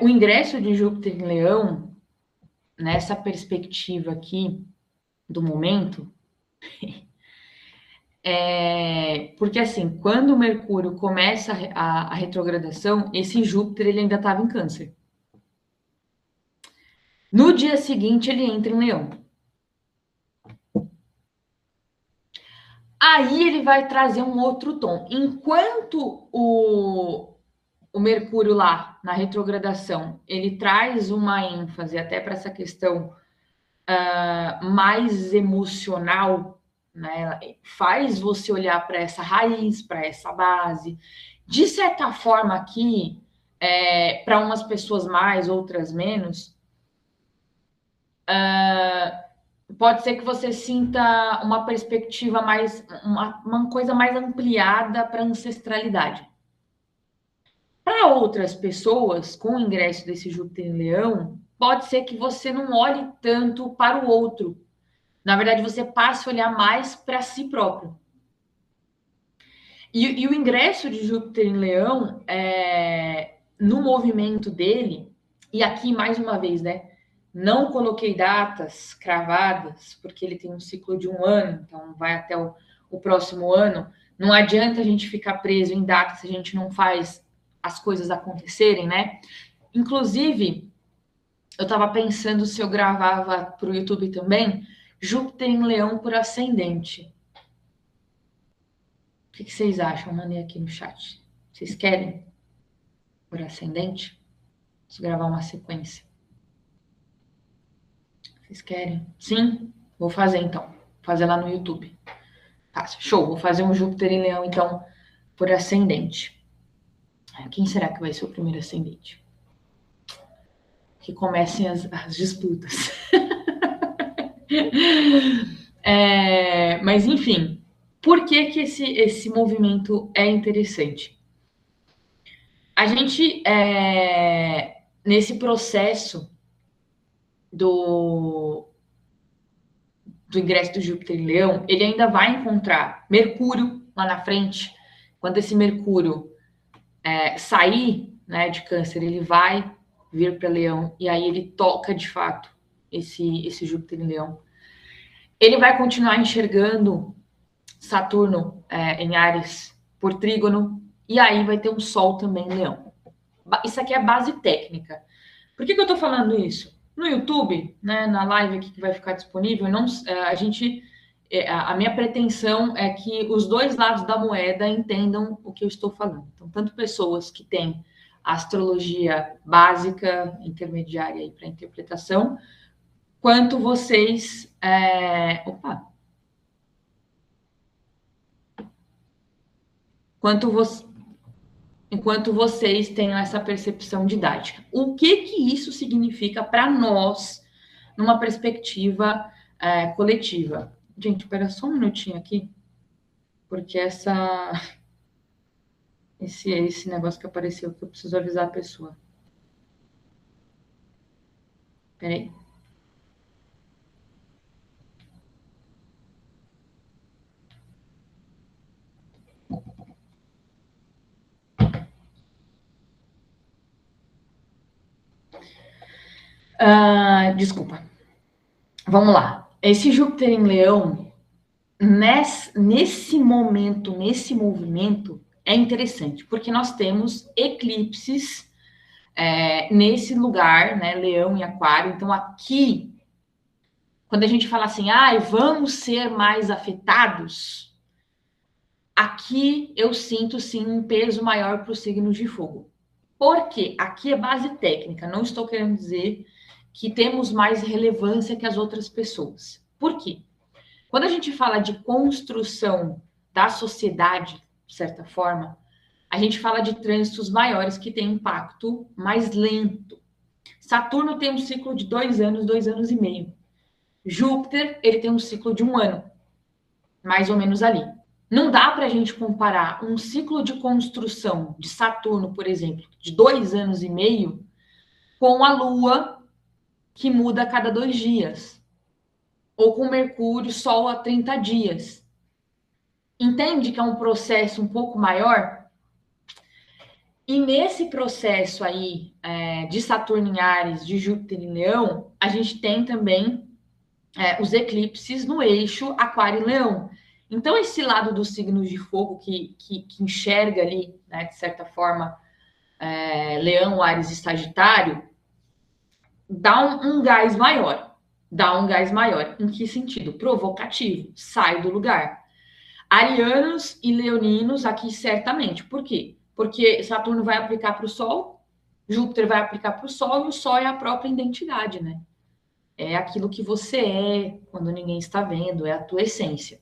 O ingresso de Júpiter em Leão, nessa perspectiva aqui do momento, porque assim, quando o Mercúrio começa a retrogradação, esse Júpiter ele ainda estava em Câncer. No dia seguinte ele entra em Leão. Aí ele vai trazer um outro tom. Enquanto o Mercúrio lá na retrogradação ele traz uma ênfase até para essa questão mais emocional, né? Faz você olhar para essa raiz, para essa base. De certa forma, aqui, para umas pessoas mais, outras menos, pode ser que você sinta uma perspectiva mais, uma coisa mais ampliada para ancestralidade. Para outras pessoas, com o ingresso desse Júpiter em Leão, pode ser que você não olhe tanto para o outro. Na verdade, você passe a olhar mais para si próprio. E o ingresso de Júpiter em Leão, no movimento dele, e aqui mais uma vez, né? Não coloquei datas cravadas, porque ele tem um ciclo de 1 ano, então vai até o próximo ano. Não adianta a gente ficar preso em datas se a gente não faz as coisas acontecerem, né? Inclusive, eu estava pensando se eu gravava para o YouTube também, Júpiter em Leão por ascendente. O que vocês acham? Mandei aqui no chat. Vocês querem por ascendente? Vou gravar uma sequência. Vocês querem? Sim? Vou fazer então. Vou fazer lá no YouTube. Tá, show. Vou fazer um Júpiter em Leão, então, por ascendente. Quem será que vai ser o primeiro ascendente? Que comecem as disputas. Mas, enfim, por que esse movimento é interessante? A gente, nesse processo do ingresso do Júpiter em Leão, ele ainda vai encontrar Mercúrio lá na frente. Quando esse Mercúrio sair, né, de Câncer, ele vai vir para Leão e aí ele toca de fato esse Júpiter em Leão. Ele vai continuar enxergando Saturno em Áries por trígono e aí vai ter um Sol também em Leão. Isso aqui é a base técnica. Por que eu estou falando isso? No YouTube, né, na live aqui que vai ficar disponível, a minha pretensão é que os dois lados da moeda entendam o que eu estou falando. Então, tanto pessoas que têm a astrologia básica, intermediária para interpretação, quanto vocês. Enquanto vocês tenham essa percepção didática. O que isso significa para nós, numa perspectiva coletiva? Gente, espera só um minutinho aqui, porque esse negócio que apareceu que eu preciso avisar a pessoa. Peraí. Desculpa. Vamos lá. Esse Júpiter em Leão, nesse momento, nesse movimento, é interessante, porque nós temos eclipses nesse lugar, né? Leão e Aquário. Então, aqui, quando a gente fala assim, vamos ser mais afetados, aqui eu sinto sim um peso maior para os signos de fogo. Porque aqui é base técnica, não estou querendo dizer que temos mais relevância que as outras pessoas. Por quê? Quando a gente fala de construção da sociedade, de certa forma, a gente fala de trânsitos maiores que têm impacto mais lento. Saturno tem um ciclo de 2 anos, 2 anos e meio. Júpiter, ele tem um ciclo de 1 ano, mais ou menos ali. Não dá para a gente comparar um ciclo de construção de Saturno, por exemplo, de 2 anos e meio, com a Lua, que muda a cada 2 dias. Ou com Mercúrio, Sol a 30 dias. Entende que é um processo um pouco maior? E nesse processo aí de Saturno em Áries, de Júpiter em Leão, a gente tem também os eclipses no eixo Aquário e Leão. Então, esse lado dos signos de fogo que enxerga ali, né, de certa forma, Leão, Áries e Sagitário, dá um gás maior. Dá um gás maior. Em que sentido? Provocativo. Sai do lugar. Arianos e leoninos aqui certamente. Por quê? Porque Saturno vai aplicar para o Sol, Júpiter vai aplicar para o Sol, e o Sol é a própria identidade, né? É aquilo que você é quando ninguém está vendo, é a tua essência.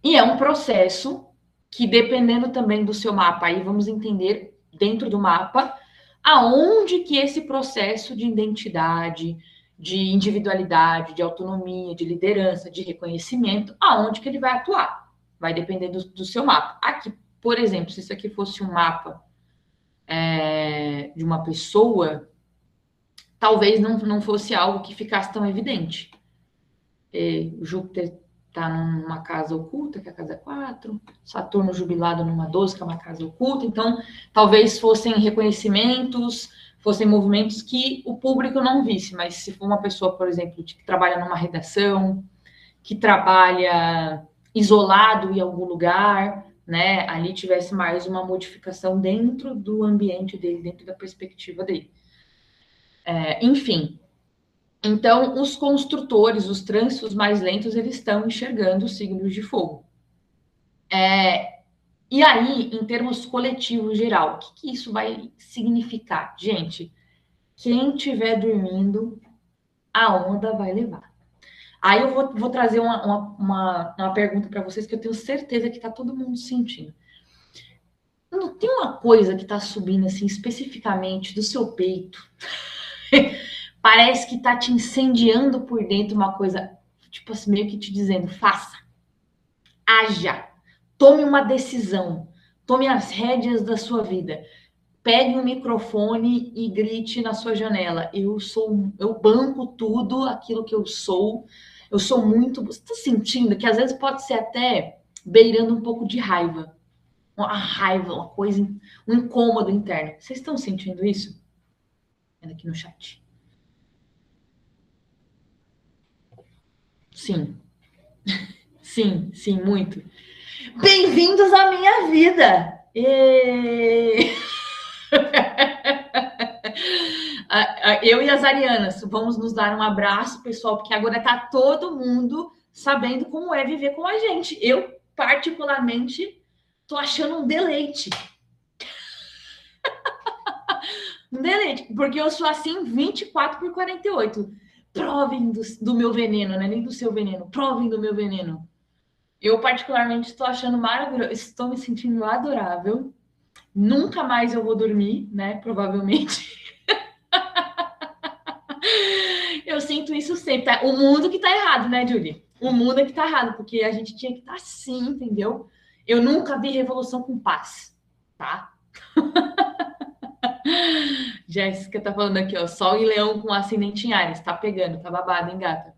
E é um processo que, dependendo também do seu mapa, aí vamos entender dentro do mapa aonde que esse processo de identidade, de individualidade, de autonomia, de liderança, de reconhecimento, aonde que ele vai atuar. Vai depender do seu mapa. Aqui, por exemplo, se isso aqui fosse um mapa de uma pessoa, talvez não fosse algo que ficasse tão evidente. O Júpiter está numa casa oculta, que é a casa 4, Saturno jubilado numa 12, que é uma casa oculta, então talvez fossem reconhecimentos, fossem movimentos que o público não visse, mas se for uma pessoa, por exemplo, que trabalha numa redação, que trabalha isolado em algum lugar, né, ali tivesse mais uma modificação dentro do ambiente dele, dentro da perspectiva dele. Enfim, então, os construtores, os trânsitos mais lentos, eles estão enxergando os signos de fogo. E aí, em termos coletivos geral, o que isso vai significar? Gente, quem estiver dormindo, a onda vai levar. Aí eu vou trazer uma pergunta para vocês que eu tenho certeza que está todo mundo sentindo. Não tem uma coisa que está subindo assim especificamente do seu peito? Parece que está te incendiando por dentro uma coisa, tipo assim, meio que te dizendo, faça, haja, tome uma decisão, tome as rédeas da sua vida, pegue um microfone e grite na sua janela, eu banco tudo aquilo que eu sou muito, você está sentindo que às vezes pode ser até beirando um pouco de raiva, uma raiva, uma coisa, um incômodo interno, vocês estão sentindo isso? Aqui no chat. Sim. Sim, sim, muito. Bem-vindos à minha vida! Eu e as Arianas, vamos nos dar um abraço, pessoal, porque agora está todo mundo sabendo como é viver com a gente. Eu, particularmente, tô achando um deleite. Um deleite, porque eu sou assim 24/48. Provem do meu veneno, né? Nem do seu veneno. Provem do meu veneno. Eu, particularmente, estou achando maravilhoso. Estou me sentindo adorável. Nunca mais eu vou dormir, né? Provavelmente. Eu sinto isso sempre. Tá? O mundo que tá errado, né, Julie? O mundo é que tá errado, porque a gente tinha que estar assim, entendeu? Eu nunca vi revolução com paz, tá? Jéssica tá falando aqui, ó. Sol e Leão com ascendente em Áries. Tá pegando, tá babado, hein, gata?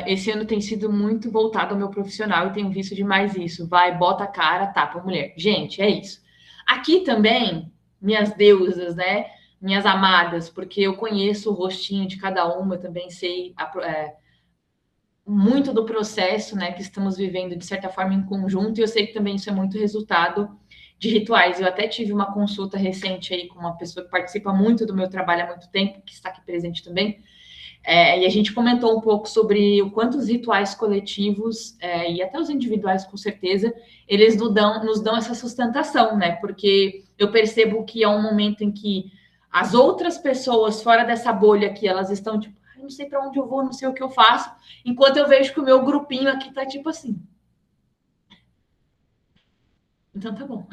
Esse ano tem sido muito voltado ao meu profissional e tenho visto demais isso. Vai, bota a cara, tapa a mulher. Gente, é isso. Aqui também, minhas deusas, né? Minhas amadas, porque eu conheço o rostinho de cada uma, eu também sei muito do processo, né, que estamos vivendo de certa forma em conjunto, e eu sei que também isso é muito resultado de rituais. Eu até tive uma consulta recente aí com uma pessoa que participa muito do meu trabalho há muito tempo, que está aqui presente também, e a gente comentou um pouco sobre o quanto os rituais coletivos, e até os individuais, com certeza, eles nos dão essa sustentação, né? Porque eu percebo que é um momento em que as outras pessoas fora dessa bolha aqui, elas estão tipo, não sei para onde eu vou, não sei o que eu faço, enquanto eu vejo que o meu grupinho aqui tá tipo assim. Então tá bom.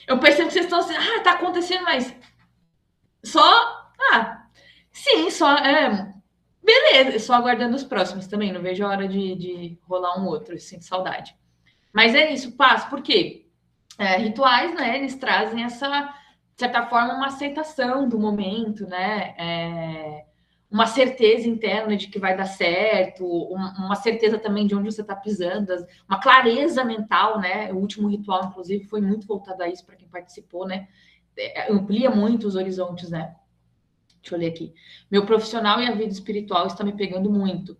Eu percebo que vocês estão assim, tá acontecendo, mas só, sim, só, beleza, só aguardando os próximos também, não vejo a hora de rolar um outro, sinto saudade. Mas é isso, paz, por quê? Rituais, né, eles trazem essa, de certa forma, uma aceitação do momento, né, uma certeza interna de que vai dar certo, uma certeza também de onde você está pisando, uma clareza mental, né? O último ritual, inclusive, foi muito voltado a isso para quem participou, né? Amplia muito os horizontes, né? Deixa eu ler aqui. Meu profissional e a vida espiritual está me pegando muito.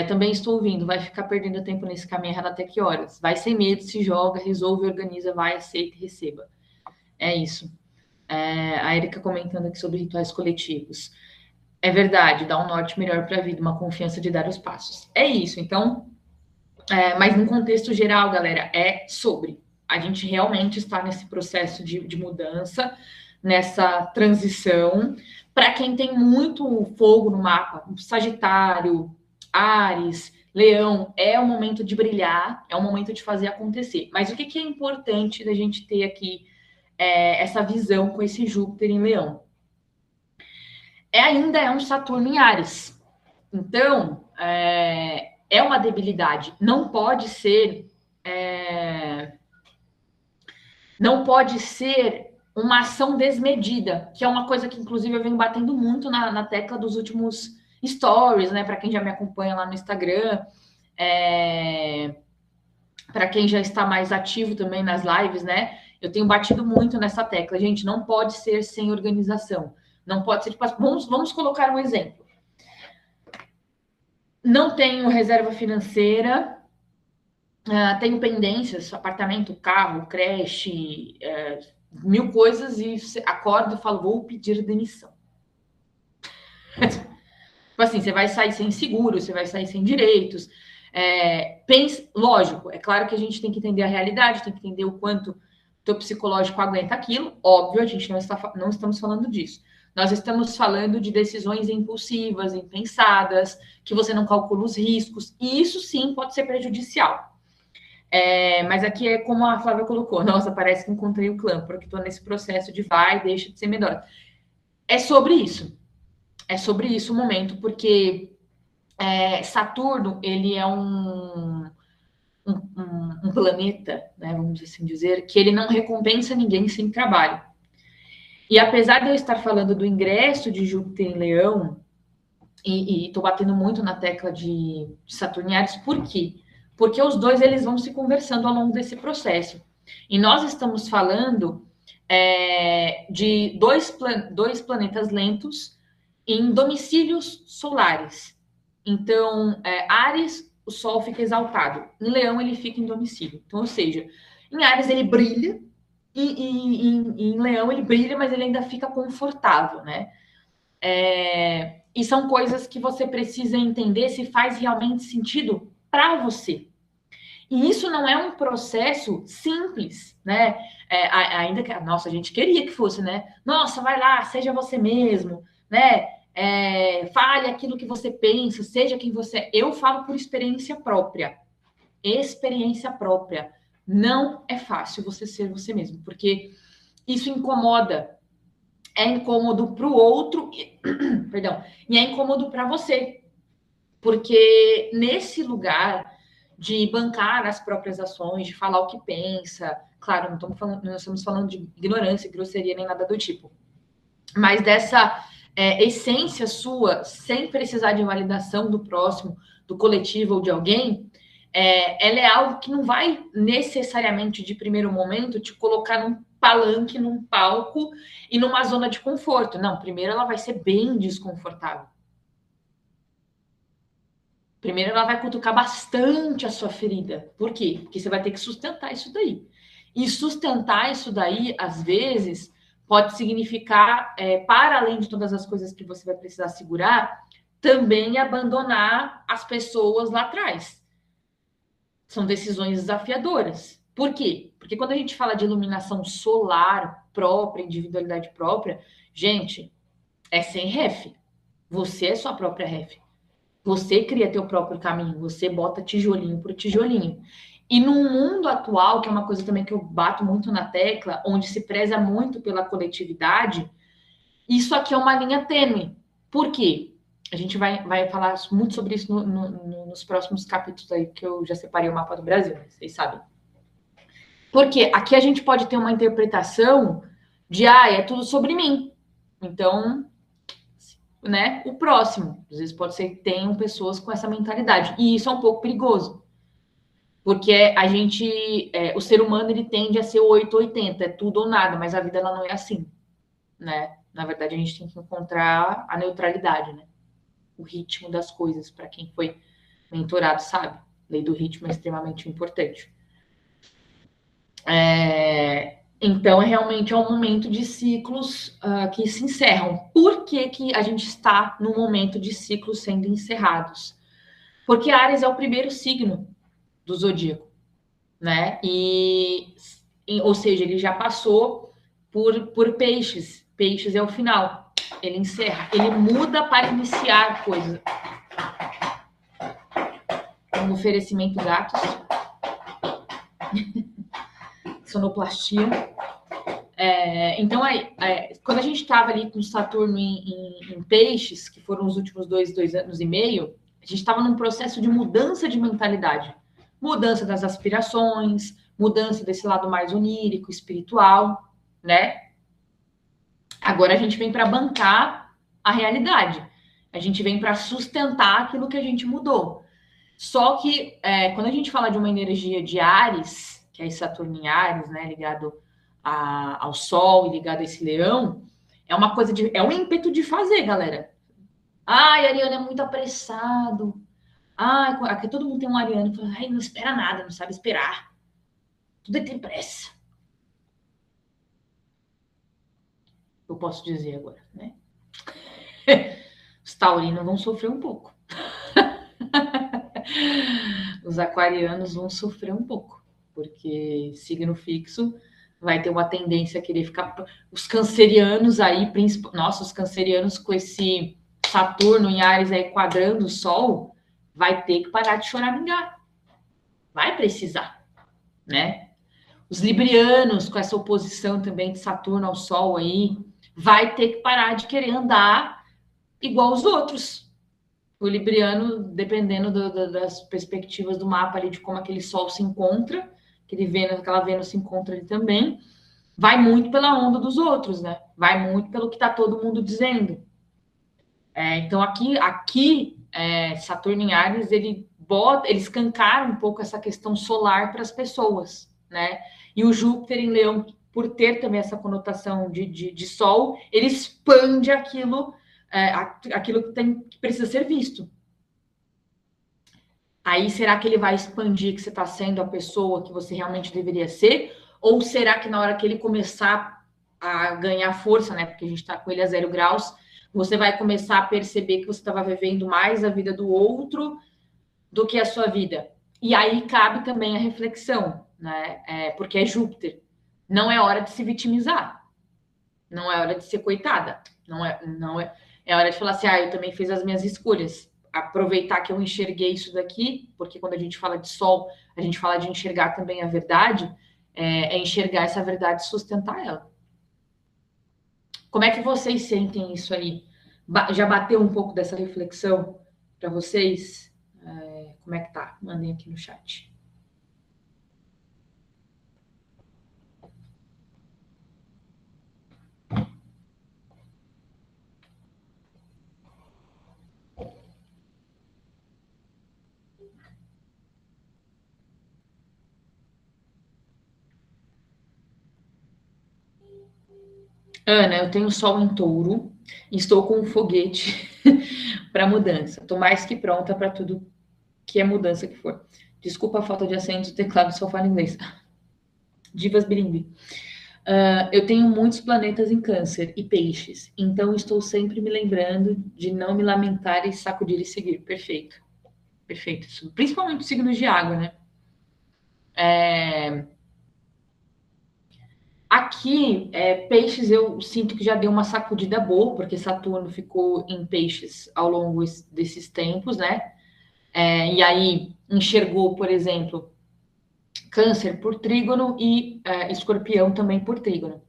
Também estou ouvindo, vai ficar perdendo tempo nesse caminho errado até que horas? Vai sem medo, se joga, resolve, organiza, vai, aceita e receba. É isso. A Erika comentando aqui sobre rituais coletivos. É verdade, dá um norte melhor para a vida, uma confiança de dar os passos. É isso, então, mas no contexto geral, galera, é sobre. A gente realmente está nesse processo de mudança, nessa transição. Para quem tem muito fogo no mapa, Sagitário, Áries, Leão, é o momento de brilhar, é o momento de fazer acontecer. Mas o que é importante da gente ter aqui essa visão com esse Júpiter em Leão? Ainda é um Saturno em Áries. Então, é uma debilidade. Não pode ser uma ação desmedida, que é uma coisa que, inclusive, eu venho batendo muito na tecla dos últimos stories, né? Para quem já me acompanha lá no Instagram, para quem já está mais ativo também nas lives, né? Eu tenho batido muito nessa tecla. Gente, não pode ser sem organização. Não pode ser, tipo, vamos colocar um exemplo. Não tenho reserva financeira, tenho pendências, apartamento, carro, creche, mil coisas, e acordo e falo, vou pedir demissão. Tipo assim, você vai sair sem seguro, você vai sair sem direitos. Lógico, é claro que a gente tem que entender a realidade, tem que entender o quanto o teu psicológico aguenta aquilo. Óbvio, a gente não estamos falando disso. Nós estamos falando de decisões impulsivas, impensadas, que você não calcula os riscos, e isso sim pode ser prejudicial. Mas aqui é como a Flávia colocou, nossa, parece que encontrei o clã, porque estou nesse processo de vai, deixa de ser melhor. É sobre isso o momento, porque Saturno, ele é um planeta, né, vamos assim dizer, que ele não recompensa ninguém sem trabalho. E apesar de eu estar falando do ingresso de Júpiter em Leão, e estou batendo muito na tecla de Saturno em Áries, por quê? Porque os dois eles vão se conversando ao longo desse processo. E nós estamos falando de dois planetas lentos em domicílios solares. Então, Áries, o Sol fica exaltado. Em Leão, ele fica em domicílio. Então, ou seja, em Áries ele brilha, e em Leão ele brilha, mas ele ainda fica confortável, né? E são coisas que você precisa entender se faz realmente sentido para você. E isso não é um processo simples, né? Ainda que, nossa, a gente queria que fosse, né? Nossa, vai lá, seja você mesmo, né? Fale aquilo que você pensa, seja quem você é. Eu falo por experiência própria. Experiência própria. Não é fácil você ser você mesmo, porque isso incomoda. É incômodo para o outro, perdão, e é incômodo para você, porque nesse lugar de bancar as próprias ações, de falar o que pensa, claro, não estamos falando de ignorância, grosseria, nem nada do tipo, mas dessa essência sua, sem precisar de validação do próximo, do coletivo ou de alguém, ela é algo que não vai necessariamente, de primeiro momento, te colocar num palanque, num palco e numa zona de conforto. Não, primeiro ela vai ser bem desconfortável. Primeiro ela vai cutucar bastante a sua ferida. Por quê? Porque você vai ter que sustentar isso daí. E sustentar isso daí, às vezes, pode significar, para além de todas as coisas que você vai precisar segurar, também abandonar as pessoas lá atrás. São decisões desafiadoras. Por quê? Porque quando a gente fala de iluminação solar própria, individualidade própria, gente, é sem ref. Você é sua própria ref. Você cria teu próprio caminho, você bota tijolinho por tijolinho. E no mundo atual, que é uma coisa também que eu bato muito na tecla, onde se preza muito pela coletividade, isso aqui é uma linha tênue. Por quê? A gente vai falar muito sobre isso nos próximos capítulos aí, que eu já separei o mapa do Brasil, né? Vocês sabem. Porque aqui a gente pode ter uma interpretação de, é tudo sobre mim. Então, né, o próximo. Às vezes pode ser que tenham pessoas com essa mentalidade. E isso é um pouco perigoso. Porque a gente, o ser humano, ele tende a ser 880, é tudo ou nada, mas a vida ela não é assim, né? Na verdade, a gente tem que encontrar a neutralidade, né? O ritmo das coisas, para quem foi mentorado, sabe? A lei do ritmo é extremamente importante. Então, realmente é um momento de ciclos que se encerram. Por que a gente está no momento de ciclos sendo encerrados? Porque Áries é o primeiro signo do zodíaco, né? Ou seja, ele já passou por peixes. Peixes é o final. Ele encerra. Ele muda para iniciar coisas. Um oferecimento gatos. Sonoplastia. Então, quando a gente estava ali com Saturno em peixes, que foram os últimos dois anos e meio, a gente estava num processo de mudança de mentalidade. Mudança das aspirações, mudança desse lado mais onírico, espiritual, né? Agora a gente vem para bancar a realidade. A gente vem para sustentar aquilo que a gente mudou. Só que quando a gente fala de uma energia de Áries, que é Saturno em Áries, né, ligado ao Sol e ligado a esse leão, é uma coisa é um ímpeto de fazer, galera. Ai, Ariano é muito apressado. Ai, aqui todo mundo tem um Ariano que fala, ai, não espera nada, não sabe esperar. Tudo tem pressa. Eu posso dizer agora, né? Os taurinos vão sofrer um pouco. Os aquarianos vão sofrer um pouco, porque signo fixo vai ter uma tendência a querer ficar. Os cancerianos aí, nossa, os cancerianos com esse Saturno em Áries aí quadrando o Sol, vai ter que parar de choramingar. Vai precisar, né? Os librianos, com essa oposição também de Saturno ao Sol aí, vai ter que parar de querer andar igual os outros. O libriano, dependendo das perspectivas do mapa ali, de como aquele Sol se encontra, aquela Vênus se encontra ali também, vai muito pela onda dos outros, né? Vai muito pelo que está todo mundo dizendo. Então, aqui Saturno em Áries, ele escancara um pouco essa questão solar para as pessoas, né? E o Júpiter em Leão, por ter também essa conotação de Sol, ele expande aquilo, aquilo que precisa ser visto. Aí, será que ele vai expandir que você está sendo a pessoa que você realmente deveria ser? Ou será que na hora que ele começar a ganhar força, né? Porque a gente está com ele a 0 graus, você vai começar a perceber que você estava vivendo mais a vida do outro do que a sua vida. E aí cabe também a reflexão, né? Porque é Júpiter. Não é hora de se vitimizar. Não é hora de ser coitada. Não é. É hora de falar assim, eu também fiz as minhas escolhas. Aproveitar que eu enxerguei isso daqui, porque quando a gente fala de sol, a gente fala de enxergar também a verdade, enxergar essa verdade e sustentar ela. Como é que vocês sentem isso aí? Já bateu um pouco dessa reflexão para vocês? Como é que tá? Mandem aqui no chat. Ana, eu tenho sol em touro e estou com um foguete para mudança. Estou mais que pronta para tudo que é mudança que for. Desculpa a falta de acento do teclado, só falo inglês. Divas bilíngue. Eu tenho muitos planetas em câncer e peixes, então estou sempre me lembrando de não me lamentar e sacudir e seguir. Perfeito. Perfeito. Principalmente signos de água, né? Aqui, peixes, eu sinto que já deu uma sacudida boa, porque Saturno ficou em peixes ao longo desses tempos, né? E aí enxergou, por exemplo, Câncer por trígono e Escorpião também por trígono.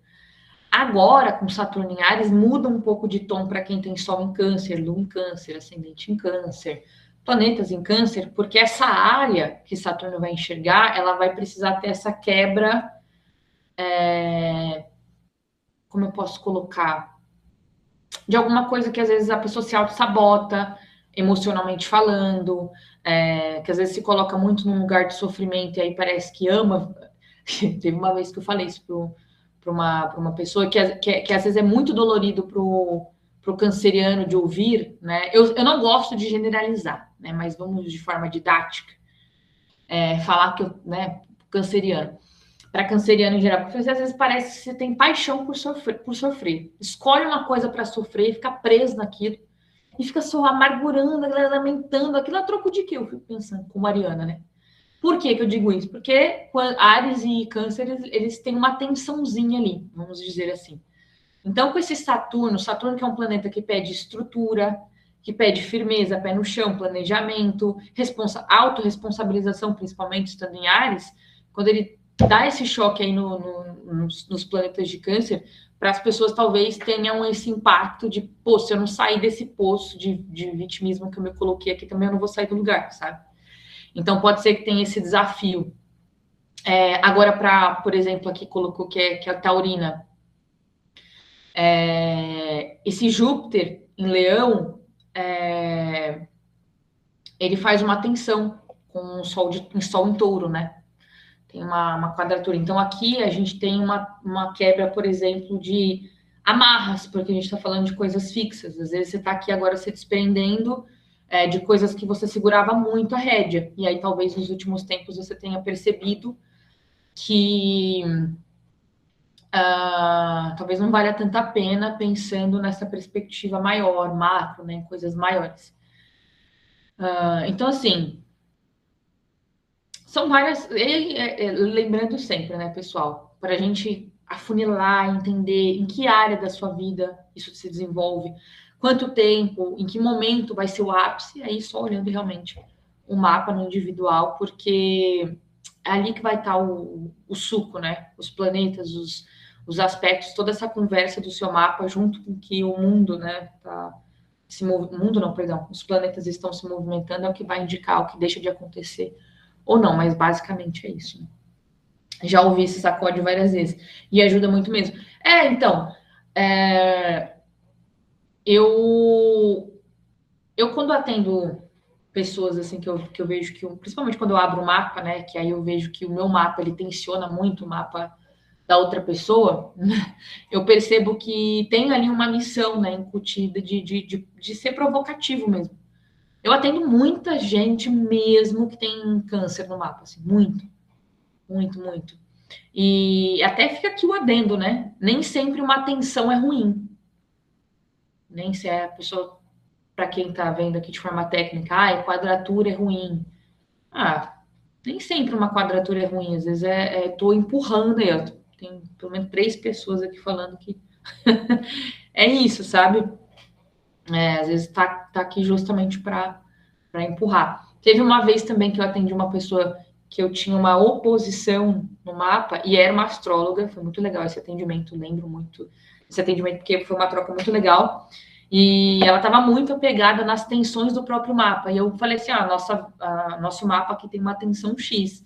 Agora, com Saturno em Áries, muda um pouco de tom para quem tem Sol em Câncer, Lua em Câncer, Ascendente em Câncer, planetas em Câncer, porque essa área que Saturno vai enxergar, ela vai precisar ter essa quebra. Como eu posso colocar? de alguma coisa que às vezes a pessoa se auto-sabota, emocionalmente falando, que às vezes se coloca muito num lugar de sofrimento e aí parece que ama. Teve uma vez que eu falei isso para uma pessoa que às vezes é muito dolorido para o canceriano de ouvir, né? Eu não gosto de generalizar, né? Mas vamos de forma didática falar que eu, né, canceriano. Para canceriano em geral, porque às vezes parece que você tem paixão por sofrer. Escolhe uma coisa para sofrer e fica preso naquilo. E fica só amargurando, lamentando. Aquilo a troco de quê? Eu fico pensando, com Mariana, né? Por que eu digo isso? Porque Áries e Câncer, eles têm uma tensãozinha ali, vamos dizer assim. Então, com esse Saturno que é um planeta que pede estrutura, que pede firmeza, pé no chão, planejamento, autorresponsabilização, principalmente estando em Áries, quando ele dá esse choque aí nos planetas de Câncer, para as pessoas talvez tenham esse impacto de, pô, se eu não sair desse poço de vitimismo que eu me coloquei aqui, também eu não vou sair do lugar, sabe? Então, pode ser que tenha esse desafio. Agora, por exemplo, aqui colocou que é a Taurina. Esse Júpiter em Leão, ele faz uma tensão com o Sol em Touro, né? Tem uma quadratura. Então, aqui a gente tem uma quebra, por exemplo, de amarras, porque a gente está falando de coisas fixas. Às vezes você está aqui agora se desprendendo de coisas que você segurava muito a rédea. E aí, talvez, nos últimos tempos, você tenha percebido que talvez não valha tanta pena pensando nessa perspectiva maior, macro, né, coisas maiores. Então, assim, são várias. Lembrando sempre, né, pessoal, para a gente afunilar, entender em que área da sua vida isso se desenvolve, quanto tempo, em que momento vai ser o ápice, aí só olhando realmente o mapa no individual, porque é ali que vai estar o suco, né? Os planetas, os aspectos, toda essa conversa do seu mapa, junto com que o mundo, né, mundo não, perdão, os planetas estão se movimentando, é o que vai indicar o que deixa de acontecer ou não, mas basicamente é isso. Né? Já ouvi esse sacode várias vezes e ajuda muito mesmo. Então, eu quando atendo pessoas assim que eu vejo que, principalmente quando eu abro o mapa, né, que aí eu vejo que o meu mapa ele tensiona muito o mapa da outra pessoa, eu percebo que tem ali uma missão, né, incutida de ser provocativo mesmo. Eu atendo muita gente mesmo que tem câncer no mapa, assim, muito, muito, muito. E até fica aqui o adendo, né? Nem sempre uma atenção é ruim. Nem se a pessoa, para quem está vendo aqui de forma técnica, quadratura é ruim. Nem sempre uma quadratura é ruim. Às vezes tô empurrando aí, ó. Tem pelo menos 3 pessoas aqui falando que é isso, sabe? Às vezes tá aqui justamente para empurrar. Teve uma vez também que eu atendi uma pessoa que eu tinha uma oposição no mapa e era uma astróloga. Foi muito legal esse atendimento, lembro muito esse atendimento porque foi uma troca muito legal. E ela estava muito apegada nas tensões do próprio mapa. E eu falei assim: nosso mapa aqui tem uma tensão X.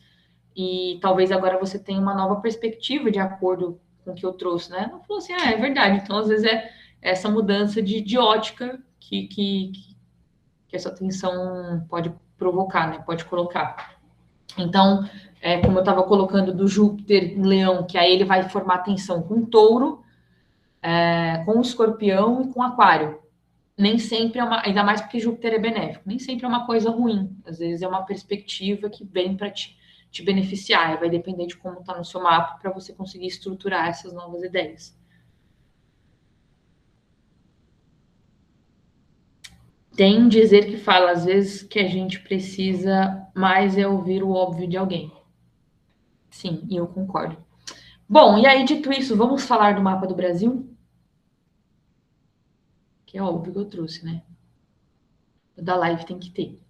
E talvez agora você tenha uma nova perspectiva de acordo com o que eu trouxe, né? Ela falou assim: é verdade. Então, às vezes, é essa mudança de ótica que essa tensão pode provocar, né? Pode colocar. Então, como eu estava colocando do Júpiter em Leão, que aí ele vai formar tensão com Touro, com Escorpião e com Aquário. Nem sempre ainda mais porque Júpiter é benéfico, nem sempre é uma coisa ruim. Às vezes é uma perspectiva que vem para te beneficiar. Vai depender de como está no seu mapa para você conseguir estruturar essas novas ideias. Tem um dizer que fala, às vezes, que a gente precisa mais ouvir o óbvio de alguém. Sim, e eu concordo. Bom, e aí, dito isso, vamos falar do mapa do Brasil? Que é óbvio que eu trouxe, né? Da live tem que ter.